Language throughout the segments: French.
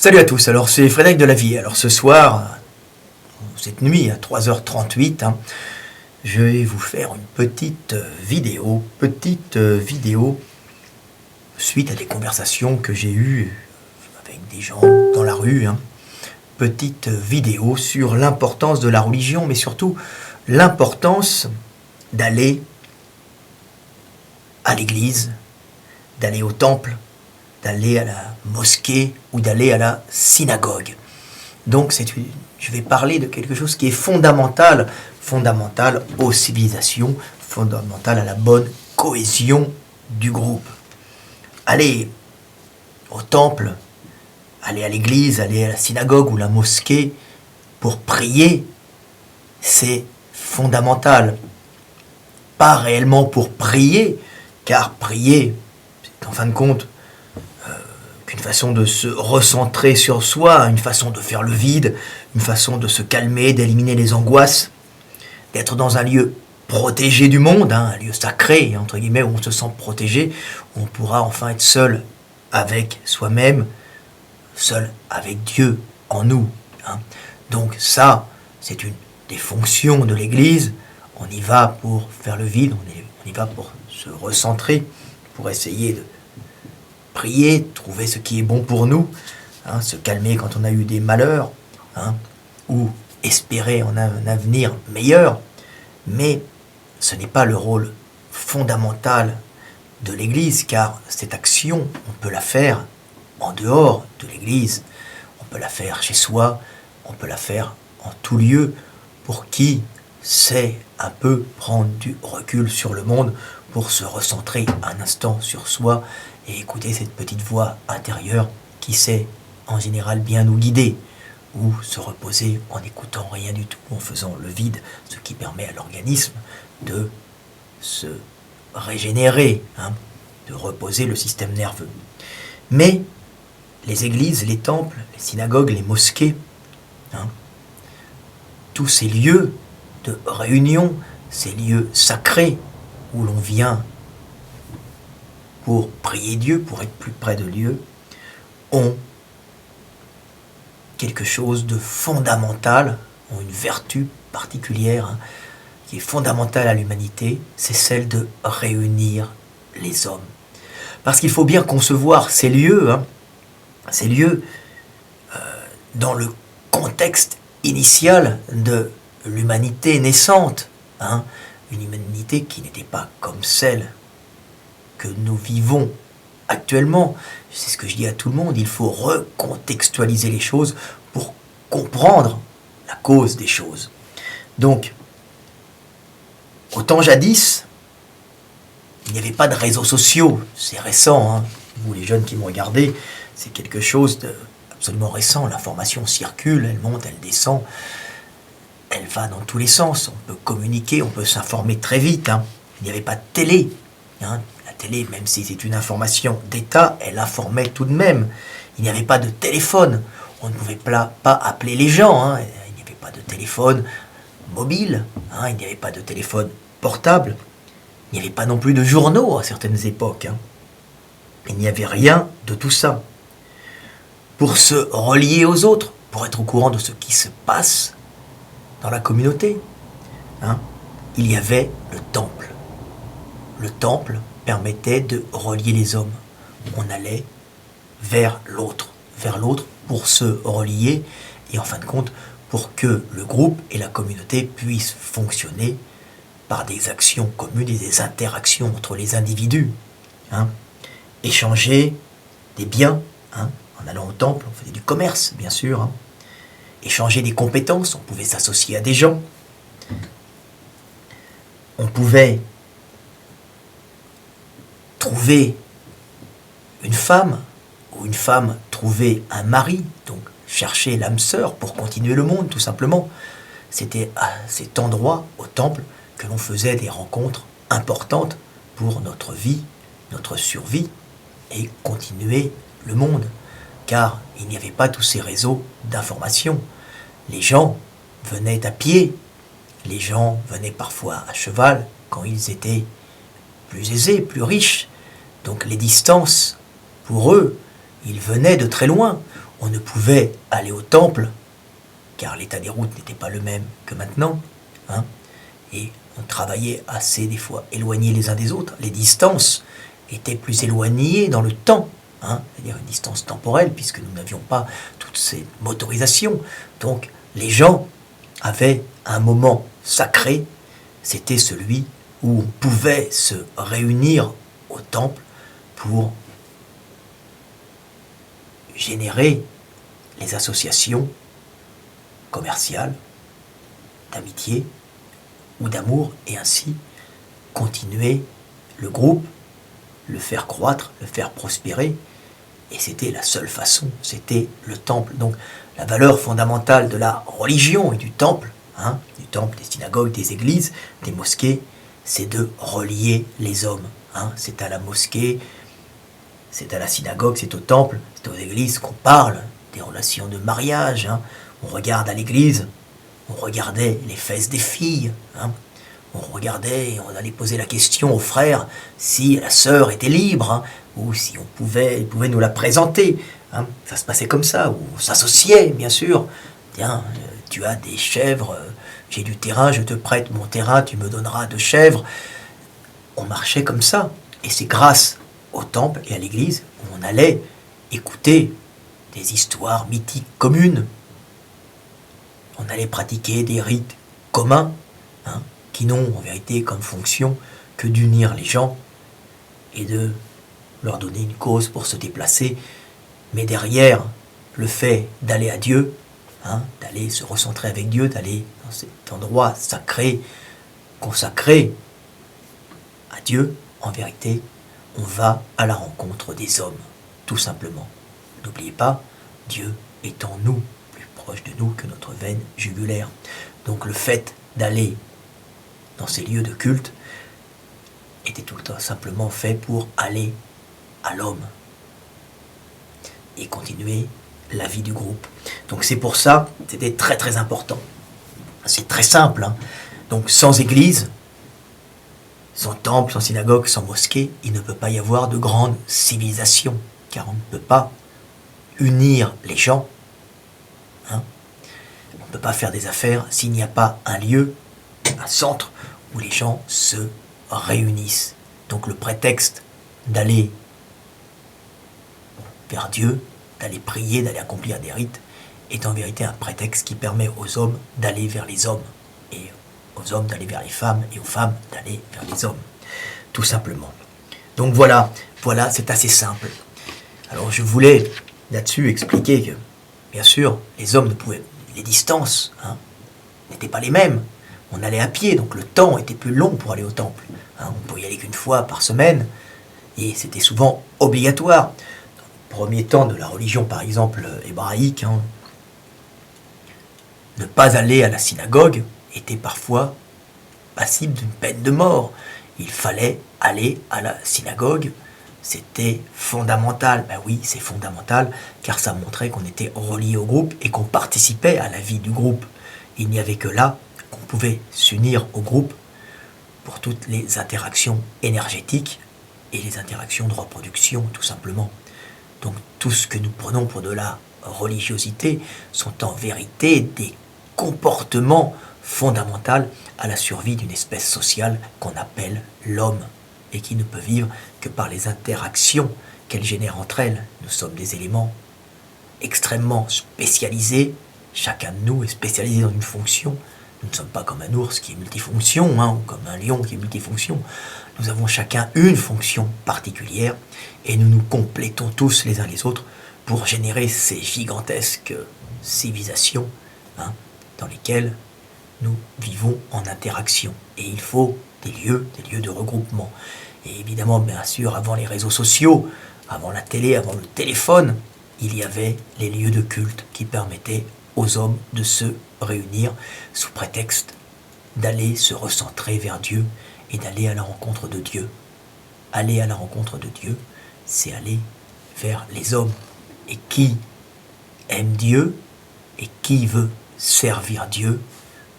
Salut à tous, alors c'est Frédéric de la Vie. Alors ce soir, cette nuit à 3h38, je vais vous faire une petite vidéo suite à des conversations que j'ai eues avec des gens dans la rue. Petite vidéo sur l'importance de la religion, mais surtout l'importance d'aller à l'église, d'aller au temple, d'aller à la mosquée ou d'aller à la synagogue. Donc je vais parler de quelque chose qui est fondamental aux civilisations, fondamental à la bonne cohésion du groupe. Aller au temple, aller à l'église, aller à la synagogue ou la mosquée pour prier, c'est fondamental. Pas réellement pour prier, car prier, c'est en fin de compte une façon de se recentrer sur soi, une façon de faire le vide, une façon de se calmer, d'éliminer les angoisses, d'être dans un lieu protégé du monde, un lieu sacré, entre guillemets, où on se sent protégé, où on pourra enfin être seul avec soi-même, seul avec Dieu en nous. Donc ça, c'est une des fonctions de l'Église. On y va pour faire le vide, on y va pour se recentrer, pour essayer de prier, trouver ce qui est bon pour nous, se calmer quand on a eu des malheurs, ou espérer en un avenir meilleur. Mais ce n'est pas le rôle fondamental de l'Église, car cette action, on peut la faire en dehors de l'Église, on peut la faire chez soi, on peut la faire en tout lieu, pour qui sait un peu prendre du recul sur le monde, pour se recentrer un instant sur soi et écouter cette petite voix intérieure qui sait en général bien nous guider, ou se reposer en n'écoutant rien du tout, en faisant le vide, ce qui permet à l'organisme de se régénérer, de reposer le système nerveux. Mais les églises, les temples, les synagogues, les mosquées, tous ces lieux de réunion, ces lieux sacrés où l'on vient pour prier Dieu, pour être plus près de Dieu, ont quelque chose de fondamental, ont une vertu particulière qui est fondamentale à l'humanité, c'est celle de réunir les hommes. Parce qu'il faut bien concevoir ces lieux dans le contexte initial de l'humanité naissante, une humanité qui n'était pas comme celle que nous vivons actuellement. C'est ce que je dis à tout le monde, il faut recontextualiser les choses pour comprendre la cause des choses. Donc, au temps jadis, il n'y avait pas de réseaux sociaux, c'est récent, vous les jeunes qui me regardez, c'est quelque chose d'absolument récent, l'information circule, elle monte, elle descend, elle va dans tous les sens, on peut communiquer, on peut s'informer très vite, il n'y avait pas de télé, la télé, même si c'est une information d'État, elle informait tout de même. Il n'y avait pas de téléphone. On ne pouvait pas appeler les gens. Il n'y avait pas de téléphone mobile. Il n'y avait pas de téléphone portable. Il n'y avait pas non plus de journaux à certaines époques. Il n'y avait rien de tout ça. Pour se relier aux autres, pour être au courant de ce qui se passe dans la communauté, il y avait le temple. Le temple permettait de relier les hommes. On allait vers l'autre pour se relier et en fin de compte pour que le groupe et la communauté puissent fonctionner par des actions communes et des interactions entre les individus. Échanger des biens, en allant au temple, on faisait du commerce bien sûr. Échanger des compétences, on pouvait s'associer à des gens. On pouvait trouver une femme, ou une femme trouver un mari, donc chercher l'âme sœur pour continuer le monde, tout simplement. C'était à cet endroit, au temple, que l'on faisait des rencontres importantes pour notre vie, notre survie, et continuer le monde. Car il n'y avait pas tous ces réseaux d'information. Les gens venaient à pied, les gens venaient parfois à cheval, quand ils étaient plus aisés, plus riches. Donc les distances, pour eux, ils venaient de très loin. on ne pouvait aller au temple, car l'état des routes n'était pas le même que maintenant, hein, et on travaillait assez des fois éloignés les uns des autres, les distances étaient plus éloignées dans le temps, hein, c'est-à-dire une distance temporelle, puisque nous n'avions pas toutes ces motorisations. Donc les gens avaient un moment sacré, c'était celui où on pouvait se réunir au temple pour générer les associations commerciales, d'amitié ou d'amour, et ainsi continuer le groupe, le faire croître, le faire prospérer. Et c'était la seule façon, c'était le temple. Donc la valeur fondamentale de la religion et du temple, hein, du temple, des synagogues, des églises, des mosquées, c'est de relier les hommes. Hein. C'est à la mosquée, c'est à la synagogue, c'est au temple, c'est aux églises qu'on parle des relations de mariage. Hein. On regarde à l'église, on regardait les fesses des filles. Hein. On regardait et on allait poser la question aux frères si la sœur était libre, hein, ou si il pouvait nous la présenter. Hein. Ça se passait comme ça, ou on s'associait, bien sûr. Tiens, tu as des chèvres, j'ai du terrain, je te prête mon terrain, tu me donneras 2 chèvres. On marchait comme ça. Et c'est grâce au temple et à l'église où on allait écouter des histoires mythiques communes. On allait pratiquer des rites communs, hein, qui n'ont en vérité comme fonction que d'unir les gens et de leur donner une cause pour se déplacer. Mais derrière le fait d'aller à Dieu, hein, d'aller se recentrer avec Dieu, d'aller dans cet endroit sacré, consacré à Dieu, en vérité, on va à la rencontre des hommes, tout simplement. N'oubliez pas, Dieu est en nous, plus proche de nous que notre veine jugulaire. Donc le fait d'aller dans ces lieux de culte était tout le temps simplement fait pour aller à l'homme et continuer la vie du groupe. Donc c'est pour ça, c'était très très important. C'est très simple. Hein. Donc sans église, sans temple, sans synagogue, sans mosquée, il ne peut pas y avoir de grande civilisation, car on ne peut pas unir les gens. Hein. On ne peut pas faire des affaires s'il n'y a pas un lieu, un centre où les gens se réunissent. Donc le prétexte d'aller vers Dieu, d'aller prier, d'aller accomplir des rites, est en vérité un prétexte qui permet aux hommes d'aller vers les hommes, et aux hommes d'aller vers les femmes, et aux femmes d'aller vers les hommes, tout simplement. Donc voilà, c'est assez simple. Alors je voulais là-dessus expliquer que, bien sûr, les hommes ne pouvaient, les distances, hein, n'étaient pas les mêmes. On allait à pied, donc le temps était plus long pour aller au temple. Hein, on pouvait y aller qu'une fois par semaine, et c'était souvent obligatoire. Dans le premier temps de la religion, par exemple, hébraïque, hein, ne pas aller à la synagogue était parfois passible d'une peine de mort. Il fallait aller à la synagogue, c'était fondamental. Ben oui, c'est fondamental, car ça montrait qu'on était relié au groupe et qu'on participait à la vie du groupe. Il n'y avait que là qu'on pouvait s'unir au groupe pour toutes les interactions énergétiques et les interactions de reproduction, tout simplement. Donc tout ce que nous prenons pour de la religiosité sont en vérité des comportements fondamentaux à la survie d'une espèce sociale qu'on appelle l'homme et qui ne peut vivre que par les interactions qu'elle génère entre elles. Nous sommes des éléments extrêmement spécialisés, chacun de nous est spécialisé dans une fonction. Nous ne sommes pas comme un ours qui est multifonction, hein, ou comme un lion qui est multifonction. Nous avons chacun une fonction particulière et nous nous complétons tous les uns les autres pour générer ces gigantesques civilisations, hein, dans lesquelles nous vivons en interaction. Et il faut des lieux de regroupement. Et évidemment, bien sûr, avant les réseaux sociaux, avant la télé, avant le téléphone, il y avait les lieux de culte qui permettaient aux hommes de se réunir sous prétexte d'aller se recentrer vers Dieu et d'aller à la rencontre de Dieu. Aller à la rencontre de Dieu, c'est aller vers les hommes. Et qui aime Dieu et qui veut servir Dieu,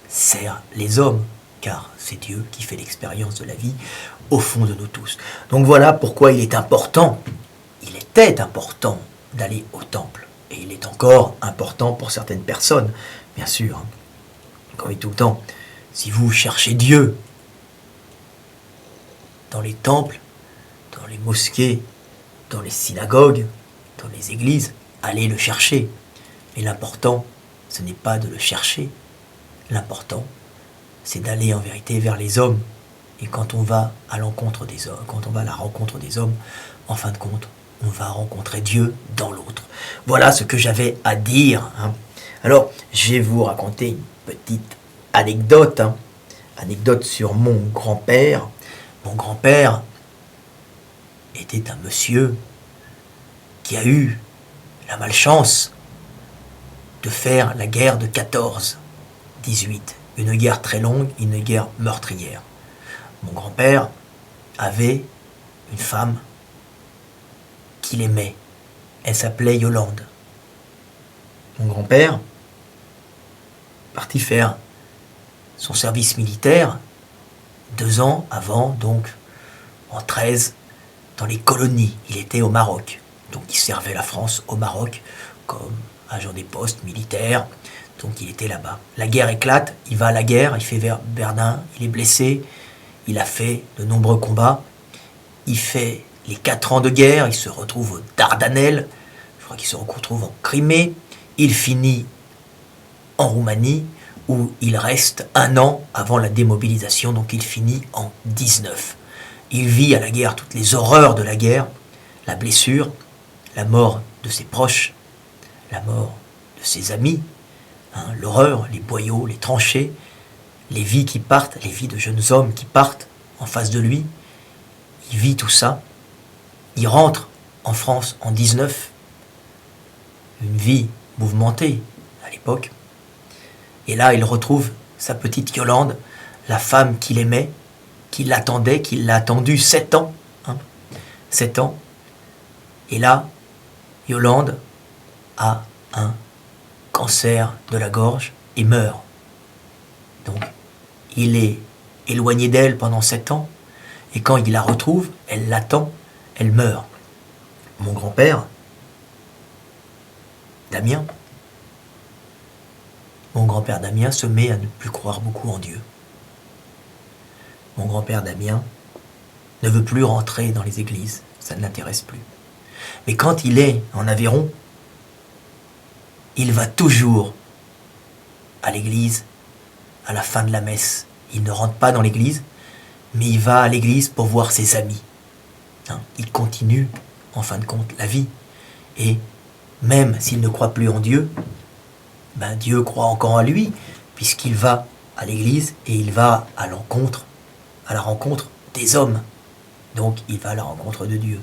sert les hommes, car c'est Dieu qui fait l'expérience de la vie au fond de nous tous. Donc voilà pourquoi il était important d'aller au temple. et il est encore important pour certaines personnes, bien sûr. Hein. Comme il dit tout le temps, si vous cherchez Dieu dans les temples, dans les mosquées, dans les synagogues, dans les églises, allez le chercher. Mais l'important, ce n'est pas de le chercher. L'important, c'est d'aller en vérité vers les hommes. Et quand on va à l'encontre des hommes, quand on va à la rencontre des hommes, en fin de compte, on va rencontrer Dieu dans l'autre. Voilà ce que j'avais à dire. Hein. Alors, je vais vous raconter une petite anecdote. Hein. Anecdote sur mon grand-père. Mon grand-père était un monsieur qui a eu la malchance de faire la guerre de 14-18. Une guerre très longue, une guerre meurtrière. Mon grand-père avait une femme qu'il aimait. Elle s'appelait Yolande. Mon grand-père partit faire son service militaire 2 ans avant, donc en 13, dans les colonies. Il était au Maroc. Donc il servait la France au Maroc comme agent des postes militaires. Donc il était là-bas. La guerre éclate, il va à la guerre, il fait Verdun, il est blessé, il a fait de nombreux combats. Il fait les 4 ans de guerre, il se retrouve aux Dardanelles, je crois qu'il se retrouve en Crimée. Il finit en Roumanie, où il reste 1 an avant la démobilisation, donc il finit en 19. Il vit à la guerre toutes les horreurs de la guerre, la blessure, la mort de ses proches, la mort de ses amis, hein, l'horreur, les boyaux, les tranchées, les vies qui partent, les vies de jeunes hommes qui partent en face de lui. Il vit tout ça. Il rentre en France en 19, une vie mouvementée à l'époque. Et là, il retrouve sa petite Yolande, la femme qu'il aimait, qui l'attendait, qui l'a attendu 7 ans. Hein, 7 ans. Et là, Yolande a un cancer de la gorge et meurt. Donc, il est éloigné d'elle pendant 7 ans. Et quand il la retrouve, elle l'attend, elle meurt. Mon grand-père, Damien, mon grand-père Damien se met à ne plus croire beaucoup en Dieu. Mon grand-père Damien ne veut plus rentrer dans les églises, ça ne l'intéresse plus. Mais quand il est en Aveyron, il va toujours à l'église à la fin de la messe. Il ne rentre pas dans l'église, mais il va à l'église pour voir ses amis. Hein, il continue, en fin de compte, la vie. Et même s'il ne croit plus en Dieu, ben Dieu croit encore en lui, puisqu'il va à l'église et il va à la rencontre des hommes. Donc il va à la rencontre de Dieu.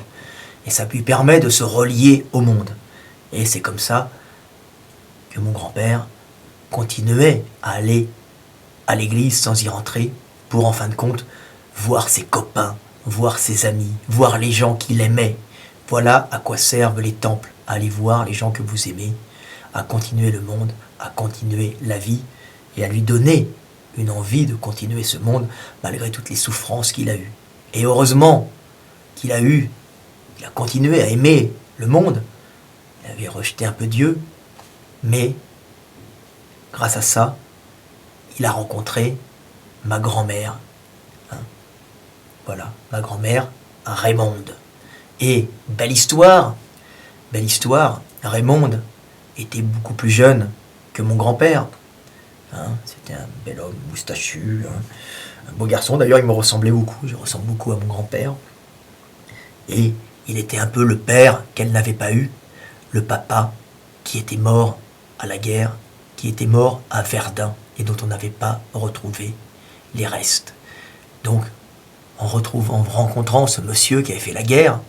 Et ça lui permet de se relier au monde. Et c'est comme ça que mon grand-père continuait à aller à l'église sans y rentrer, pour en fin de compte voir ses copains, voir ses amis, voir les gens qu'il aimait. Voilà à quoi servent les temples, à aller voir les gens que vous aimez, à continuer le monde, à continuer la vie, et à lui donner une envie de continuer ce monde, malgré toutes les souffrances qu'il a eues. Et heureusement qu'il a eu, il a continué à aimer le monde, il avait rejeté un peu Dieu, mais grâce à ça, il a rencontré ma grand-mère. Hein. Voilà, ma grand-mère, Raymonde. Et belle histoire, Raymonde était beaucoup plus jeune que mon grand-père. Hein, c'était un bel homme moustachu, hein, un beau garçon. D'ailleurs, il me ressemblait beaucoup, je ressemble beaucoup à mon grand-père. Et il était un peu le père qu'elle n'avait pas eu, le papa qui était mort à la guerre, qui était mort à Verdun et dont on n'avait pas retrouvé les restes. Donc, en rencontrant ce monsieur qui avait fait la guerre,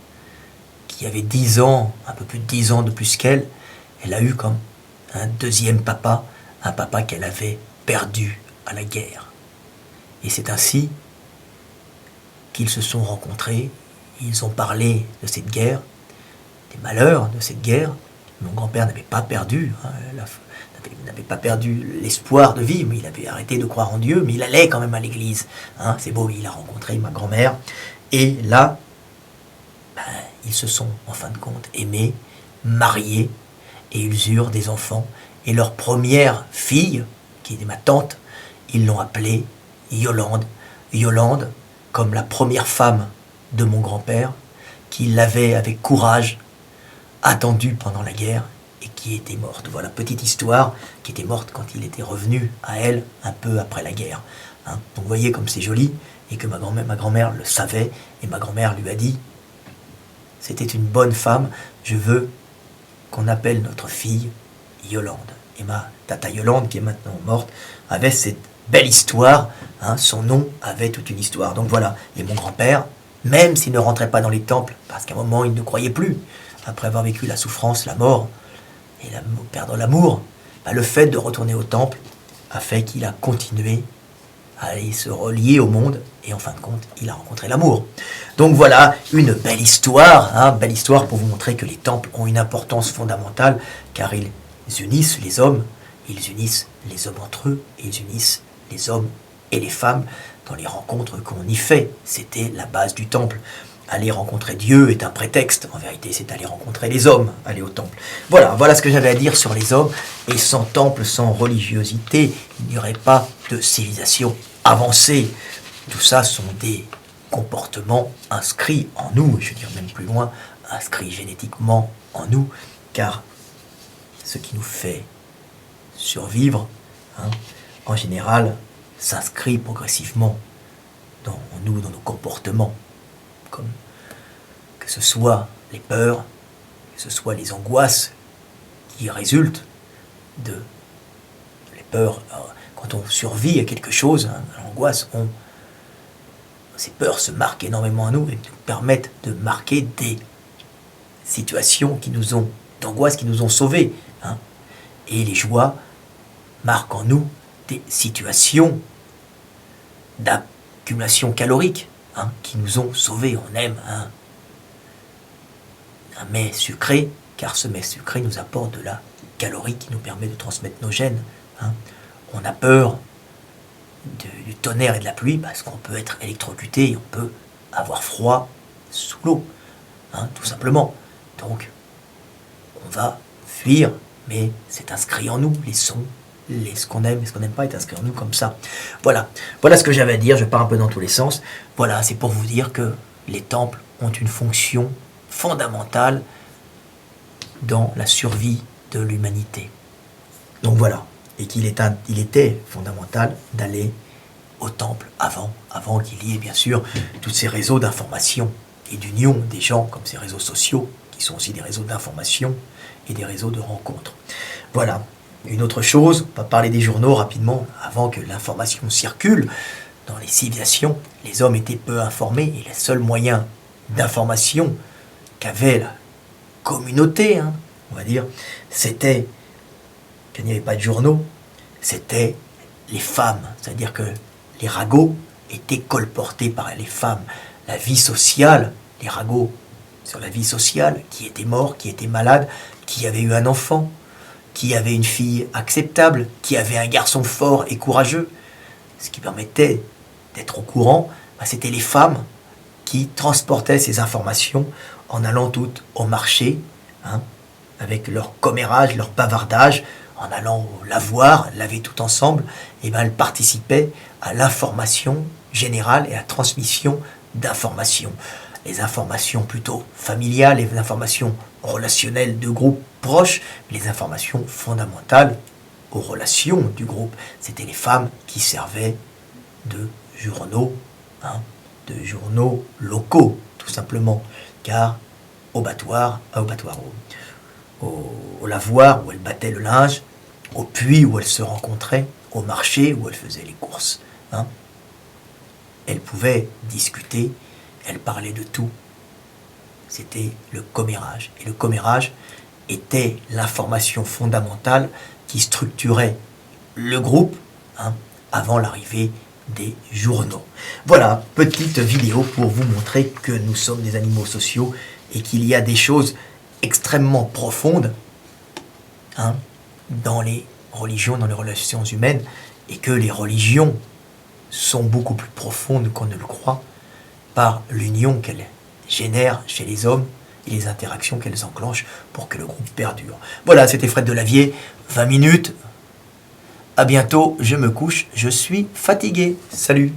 qui avait 10 ans, un peu plus de 10 ans de plus qu'elle, elle a eu comme un deuxième papa, un papa qu'elle avait perdu à la guerre. Et c'est ainsi qu'ils se sont rencontrés, ils ont parlé de cette guerre, des malheurs de cette guerre. Mon grand-père n'avait pas perdu, hein, n'avait pas perdu l'espoir de vivre, mais il avait arrêté de croire en Dieu, mais il allait quand même à l'église. Hein, c'est beau, il a rencontré ma grand-mère, et là, ils se sont en fin de compte aimés, mariés, et ils eurent des enfants. Et leur première fille, qui est ma tante, ils l'ont appelée Yolande. Yolande, comme la première femme de mon grand-père, qui l'avait avec courage attendue pendant la guerre et qui était morte. Voilà, petite histoire, qui était morte quand il était revenu à elle un peu après la guerre. Hein. Donc vous voyez comme c'est joli, et que ma grand-mère le savait, et ma grand-mère lui a dit, c'était une bonne femme, je veux qu'on appelle notre fille Yolande. Et ma tata Yolande, qui est maintenant morte, avait cette belle histoire, hein, son nom avait toute une histoire. Donc voilà, et mon grand-père, même s'il ne rentrait pas dans les temples, parce qu'à un moment il ne croyait plus, après avoir vécu la souffrance, la mort, et perdre l'amour, bah, le fait de retourner au temple a fait qu'il a continué à aller se relier au monde, et en fin de compte, il a rencontré l'amour. Donc voilà, une belle histoire pour vous montrer que les temples ont une importance fondamentale, car ils unissent les hommes entre eux, et ils unissent les hommes et les femmes dans les rencontres qu'on y fait. C'était la base du temple. Aller rencontrer Dieu est un prétexte. En vérité, c'est aller rencontrer les hommes, aller au temple. Voilà ce que j'avais à dire sur les hommes. Et sans temple, sans religiosité, il n'y aurait pas de civilisation avancée. Tout ça sont des comportements inscrits en nous, je veux dire même plus loin, inscrits génétiquement en nous, car ce qui nous fait survivre, hein, en général, s'inscrit progressivement dans nous, dans nos comportements, comme que ce soit les peurs, que ce soit les angoisses qui résultent de les peurs. Alors, quand on survit à quelque chose, hein, à l'angoisse, ces peurs se marquent énormément à nous et nous permettent de marquer des situations d'angoisse qui nous ont sauvés. Hein. Et les joies marquent en nous des situations d'accumulation calorique, hein, qui nous ont sauvés. On aime un mets sucré, car ce mets sucré nous apporte de la calorie qui nous permet de transmettre nos gènes. Hein. On a peur du tonnerre et de la pluie parce qu'on peut être électrocuté et on peut avoir froid sous l'eau, hein, tout simplement. Donc, on va fuir, mais c'est inscrit en nous, les sons, ce qu'on aime et ce qu'on n'aime pas est inscrit en nous comme ça. Voilà ce que j'avais à dire, je pars un peu dans tous les sens. Voilà, c'est pour vous dire que les temples ont une fonction fondamentale dans la survie de l'humanité. Donc voilà, et qu'il était fondamental d'aller au temple avant qu'il y ait bien sûr tous ces réseaux d'information et d'union des gens, comme ces réseaux sociaux, qui sont aussi des réseaux d'information et des réseaux de rencontres. Voilà. Une autre chose, on va parler des journaux rapidement, avant que l'information circule dans les civilisations, les hommes étaient peu informés, et le seul moyen d'information qu'avait la communauté, hein, on va dire, c'était qu'il n'y avait pas de journaux, c'était les femmes, c'est-à-dire que les ragots étaient colportés par les femmes. La vie sociale, les ragots sur la vie sociale, qui était mort, qui était malade, qui avait eu un enfant, qui avait une fille acceptable, qui avait un garçon fort et courageux, ce qui permettait d'être au courant, c'était les femmes qui transportaient ces informations en allant toutes au marché, hein, avec leur commérage, leur bavardage, en allant au lavoir, laver tout ensemble, et elles participaient à l'information générale et à la transmission d'informations. Les informations plutôt familiales, les informations relationnelles de groupes proches, les informations fondamentales aux relations du groupe. C'était les femmes qui servaient de journaux, hein, de journaux locaux, tout simplement, car au lavoir où elles battaient le linge, au puits où elles se rencontraient, au marché où elles faisaient les courses. Hein. Elles pouvaient discuter, elles parlaient de tout. C'était le commérage. Et le commérage était l'information fondamentale qui structurait le groupe, hein, avant l'arrivée des journaux. Voilà, petite vidéo pour vous montrer que nous sommes des animaux sociaux et qu'il y a des choses extrêmement profondes, hein, dans les religions, dans les relations humaines, et que les religions sont beaucoup plus profondes qu'on ne le croit par l'union qu'elles génèrent chez les hommes et les interactions qu'elles enclenchent pour que le groupe perdure. Voilà, c'était Fred Delavier, 20 minutes. À bientôt, je me couche, je suis fatigué. Salut!